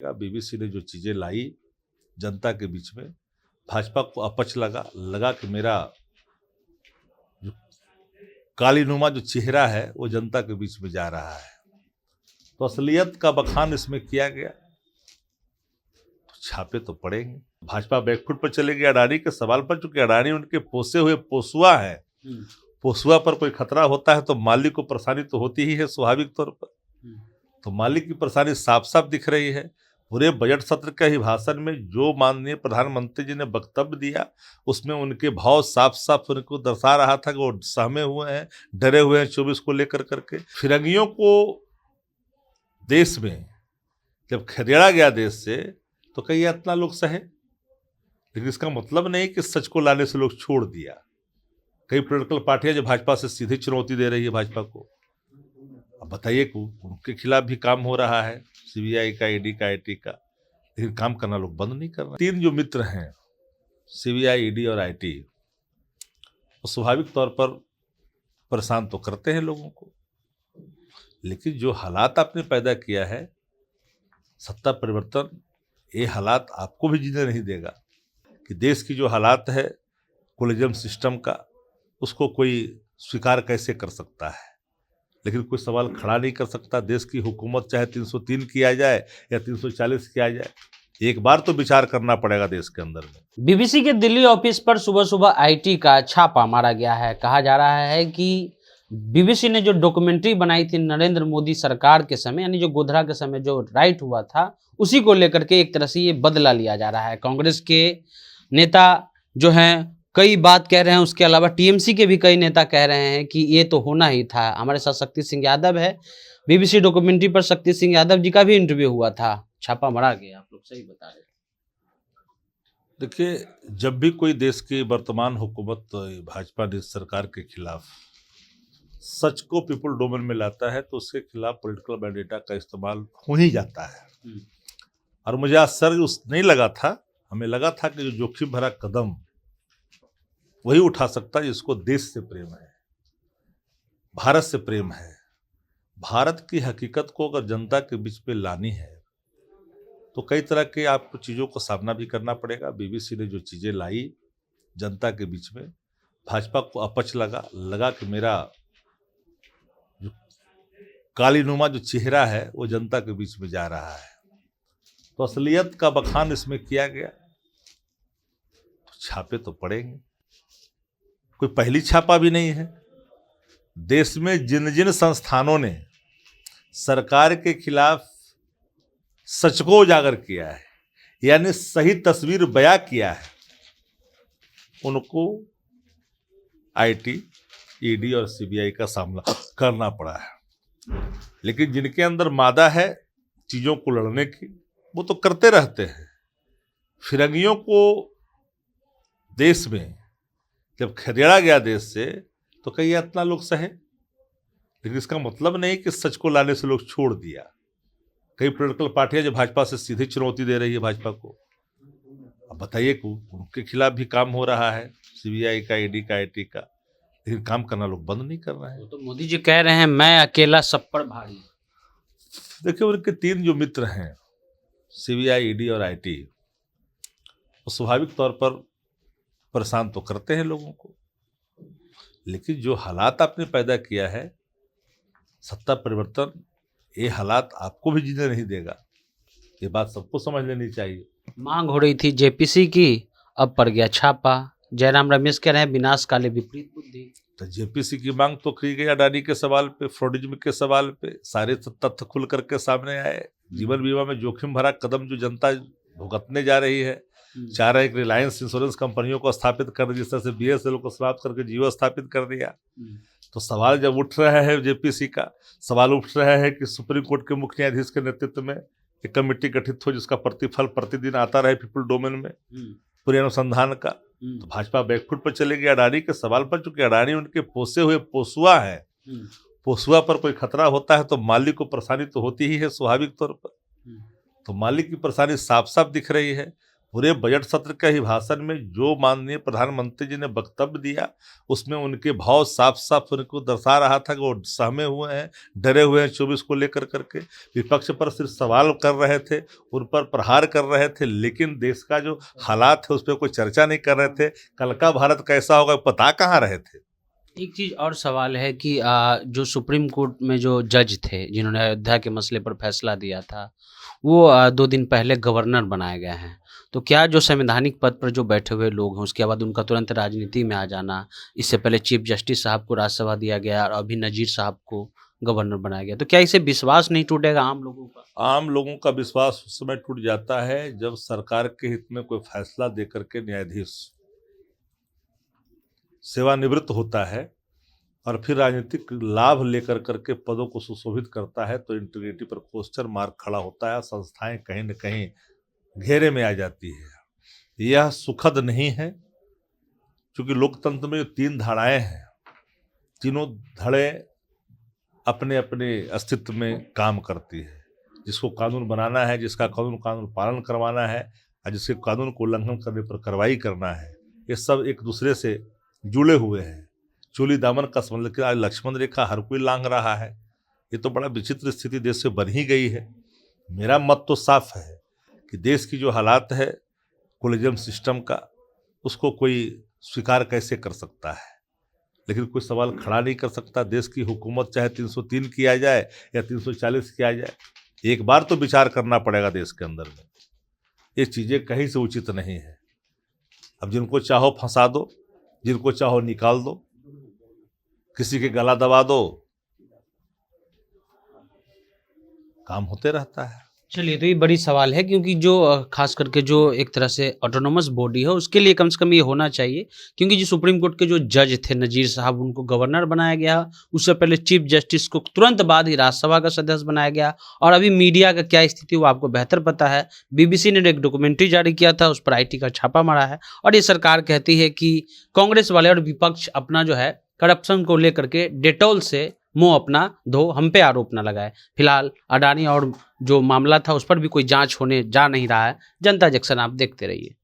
BBC ने जो चीजें लाई जनता के बीच में, भाजपा को अपच लगा कि मेरा जो कालीनुमा जो चेहरा है वो जनता के बीच में जा रहा है। तो असलियत का बखान इसमें किया गया, तो छापे तो पड़ेंगे। भाजपा बैकफुट पर चलेगी अडानी के सवाल पर, चूंकि अडानी उनके पोसे हुए पोसुआ है। पोसुआ पर कोई खतरा होता है तो मालिक को परेशानी तो होती ही है स्वाभाविक तौर पर। तो मालिक की परेशानी साफ साफ दिख रही है। पूरे बजट सत्र के ही भाषण में जो माननीय प्रधानमंत्री जी ने वक्तव्य दिया, उसमें उनके भाव साफ साफ उनको दर्शा रहा था कि वो सहमे हुए हैं, डरे हुए हैं 24 को लेकर करके। फिरंगियों को देश में जब खदेड़ा गया देश से, तो कई इतना लोग सहे, लेकिन इसका मतलब नहीं कि सच को लाने से लोग छोड़ दिया। कई पॉलिटिकल पार्टियां जो भाजपा से सीधी चुनौती दे रही है भाजपा को, अब बताइए उनके खिलाफ भी काम हो रहा है, सीबीआई का, ईडी का, आईटी का, लेकिन काम करना लोग बंद नहीं कर रहे। तीन जो मित्र हैं, सीबीआई, ईडी और आईटी, वो स्वाभाविक तौर पर परेशान तो करते हैं लोगों को, लेकिन जो हालात आपने पैदा किया है, सत्ता परिवर्तन, ये हालात आपको भी जीने नहीं देगा। कि देश की जो हालात है कोलिजम सिस्टम का, उसको कोई स्वीकार कैसे कर सकता है, लेकिन कोई सवाल खड़ा नहीं कर सकता। देश की हुकूमत चाहे 303 किया जाए या 340 किया जाए, एक बार तो विचार करना पड़ेगा देश के अंदर में। बीबीसी के दिल्ली ऑफिस पर सुबह सुबह आईटी का छापा मारा गया है। कहा जा रहा है कि बीबीसी ने जो डॉक्यूमेंट्री बनाई थी नरेंद्र मोदी सरकार के समय, यानी जो गोधरा के समय जो राइट हुआ था, उसी को लेकर के एक तरह से ये बदला लिया जा रहा है। कांग्रेस के नेता जो हैं कई बात कह रहे हैं, उसके अलावा टीएमसी के भी कई नेता कह रहे हैं कि ये तो होना ही था। हमारे साथ शक्ति सिंह यादव है, बीबीसी डॉक्यूमेंट्री पर शक्ति सिंह यादव जी का भी इंटरव्यू हुआ था, छापा मारा गया, आप लोग सही बता रहे हैं। देखिए, जब भी कोई देश की वर्तमान हुकूमत भाजपा सरकार के खिलाफ सच को पीपल डोमेन में लाता है, तो उसके खिलाफ पॉलिटिकल वेंडेटा का इस्तेमाल हो ही जाता है। और मुझे आश्चर्य नहीं लगा था, हमें लगा था कि जो जोखिम भरा कदम वही उठा सकता है जिसको देश से प्रेम है, भारत से प्रेम है। भारत की हकीकत को अगर जनता के बीच में लानी है, तो कई तरह के आपको चीज़ों को सामना भी करना पड़ेगा। बीबीसी ने जो चीज़ें लाई जनता के बीच में, भाजपा को अपच लगा कि मेरा जो कालीनुमा जो चेहरा है वो जनता के बीच में जा रहा है। तो असलियत का बखान इसमें किया गया, तो छापे तो पड़ेंगे। कोई पहली छापा भी नहीं है। देश में जिन जिन संस्थानों ने सरकार के खिलाफ सच को उजागर किया है, यानी सही तस्वीर बयां किया है, उनको आईटी, ईडी और सीबीआई का सामना करना पड़ा है। लेकिन जिनके अंदर मादा है चीजों को लड़ने की, वो तो करते रहते हैं। फिरंगियों को देश में जब खदेड़ा गया देश से, तो कई इतना लोग सहे, लेकिन इसका मतलब नहीं कि सच को लाने से लोग छोड़ दिया। कई पॉलिटिकल पार्टियां जो भाजपा से सीधी चुनौती दे रही है भाजपा को, अब बताइए उनके खिलाफ भी काम हो रहा है, सीबीआई का, ईडी का, आईटी का, लेकिन काम करना लोग बंद नहीं कर रहे हैं। तो मोदी जी कह रहे हैं मैं अकेला सब पर भारी। देखिए, उनके तीन जो मित्र हैं, सीबीआई, ईडी और आईटी, वो स्वाभाविक तौर पर परेशान तो करते हैं लोगों को, लेकिन जो हालात आपने पैदा किया है, सत्ता परिवर्तन, ये हालात आपको भी जीने नहीं देगा। ये बात सबको समझ लेनी चाहिए। मांग हो रही थी जेपीसी की, अब पड़ गया छापा। जयराम रमेश कह रहे हैं विनाश काले विपरीत बुद्धि। तो जेपीसी की मांग तो की गई अडानी के सवाल पे, फ्रॉडिज्म के सवाल पे, सारे तथ्य खुल करके सामने आए। जीवन बीमा में जोखिम भरा कदम जो जनता भुगतने जा रही है, चाह रहे कि रिलायंस इंश्योरेंस कंपनियों को स्थापित कर दिया, जिस तरह से बीएसएल को समाप्त करके जियो स्थापित कर दिया। तो सवाल जब उठ रहा है जेपीसी का, सवाल उठ रहा है कि सुप्रीम कोर्ट के मुख्य न्यायाधीश के नेतृत्व में एक कमेटी गठित हो जिसका प्रतिफल प्रतिदिन आता रहे पीपल डोमेन में पूरे अनुसंधान का। तो भाजपा बैकफुट पर चलेगी अडानी के सवाल पर, चूंकि अडानी उनके पोसे हुए पोसुआ है। पोसुआ पर कोई खतरा होता है तो मालिक को परेशानी तो होती ही है स्वाभाविक तौर पर। तो मालिक की परेशानी साफ साफ दिख रही है। पूरे बजट सत्र के ही भाषण में जो माननीय प्रधानमंत्री जी ने वक्तव्य दिया, उसमें उनके भाव साफ साफ उनको दर्शा रहा था कि वो सहमे हुए हैं, डरे हुए हैं 24 को लेकर करके। विपक्ष पर सिर्फ सवाल कर रहे थे, उन पर प्रहार कर रहे थे, लेकिन देश का जो हालात है उस पर कोई चर्चा नहीं कर रहे थे। कल का भारत कैसा होगा पता कहाँ रहे थे। एक चीज़ और सवाल है कि जो सुप्रीम कोर्ट में जो जज थे जिन्होंने अयोध्या के मसले पर फैसला दिया था, वो 2 दिन पहले गवर्नर बनाए गए हैं। तो क्या जो संवैधानिक पद पर जो बैठे हुए लोग हैं उसके बाद उनका तुरंत राजनीति में आ जाना, इससे पहले चीफ जस्टिस साहब को राज्यसभा दिया गया और अभी नजीर साहब को गवर्नर बनाया गया, तो क्या इससे विश्वास नहीं टूटेगा आम लोगों का? आम लोगों का विश्वास उस समय टूट जाता है जब सरकार के हित में कोई फैसला देकर के न्यायाधीश सेवानिवृत्त होता है और फिर राजनीतिक लाभ लेकर करके पदों को सुशोभित करता है, तो इंटीग्रिटी पर क्वेश्चन मार्क खड़ा होता है। संस्थाएं कहीं न कहीं घेरे में आ जाती है। यह सुखद नहीं है, क्योंकि लोकतंत्र में जो 3 धाराएं हैं, तीनों धड़े अपने अपने अस्तित्व में काम करती है। जिसको कानून बनाना है, जिसका कानून पालन करवाना है और जिसके कानून को उल्लंघन करने पर कार्रवाई करना है, ये सब एक दूसरे से जुड़े हुए हैं। चोली दामन का संबंध, लेकिन आज लक्ष्मण रेखा हर कोई लांघ रहा है। ये तो बड़ा विचित्र स्थिति देश से बन ही गई है। मेरा मत तो साफ है कि देश की जो हालात है कोलिजियम सिस्टम का, उसको कोई स्वीकार कैसे कर सकता है, लेकिन कोई सवाल खड़ा नहीं कर सकता। देश की हुकूमत चाहे 303 किया जाए या 340 किया जाए, एक बार तो विचार करना पड़ेगा देश के अंदर में। ये चीज़ें कहीं से उचित नहीं है। अब जिनको चाहो फंसा दो, जिनको चाहो निकाल दो, किसी के गला दबा दो, काम होते रहता है। चलिए, तो ये बड़ी सवाल है क्योंकि जो खास करके जो एक तरह से ऑटोनोमस बॉडी है उसके लिए कम से कम ये होना चाहिए, क्योंकि जो सुप्रीम कोर्ट के जो जज थे नजीर साहब, उनको गवर्नर बनाया गया। उससे पहले चीफ जस्टिस को तुरंत बाद ही राज्यसभा का सदस्य बनाया गया। और अभी मीडिया का क्या स्थिति वो आपको बेहतर पता है। बीबीसी ने एक डॉक्यूमेंट्री जारी किया था, उस पर आईटी का छापा मारा है और ये सरकार कहती है कि कांग्रेस वाले और विपक्ष अपना जो है करप्शन को लेकर के डेटॉल से मुंह अपना धो, हम पे आरोप न लगाए। फिलहाल अडानी और जो मामला था उस पर भी कोई जांच होने जा नहीं रहा है। जनता जंक्शन आप देखते रहिए।